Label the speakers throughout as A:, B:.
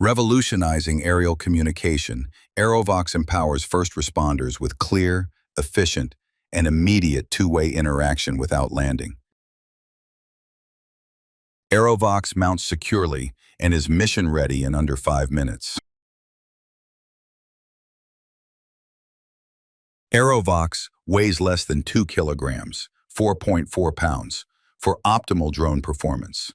A: Revolutionizing aerial communication, AeroVox empowers first responders with clear, efficient, and immediate two-way interaction without landing. AeroVox mounts securely and is mission-ready in under 5 minutes. AeroVox weighs less than 2 kilograms, 4.4 pounds, for optimal drone performance.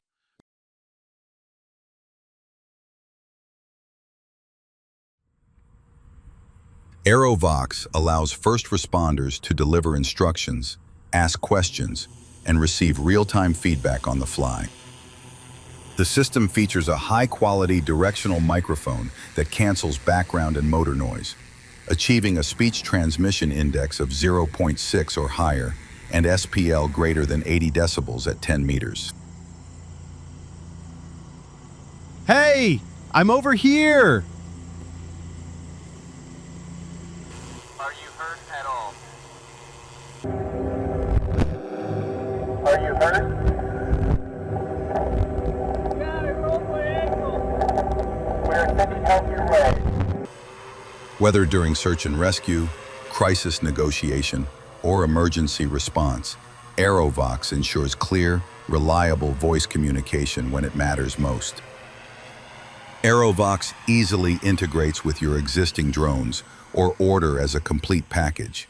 A: AeroVox allows first responders to deliver instructions, ask questions, and receive real-time feedback on the fly. The system features a high-quality directional microphone that cancels background and motor noise, achieving a speech transmission index of 0.6 or higher and SPL greater than 80 decibels at 10 meters.
B: Hey, I'm over here!
C: Are you hurt at all? Are you hurt? God, I rolled my ankle. We're sending help your way.
A: Whether during search and rescue, crisis negotiation, or emergency response, AeroVox ensures clear, reliable voice communication when it matters most. AeroVox easily integrates with your existing drones or order as a complete package,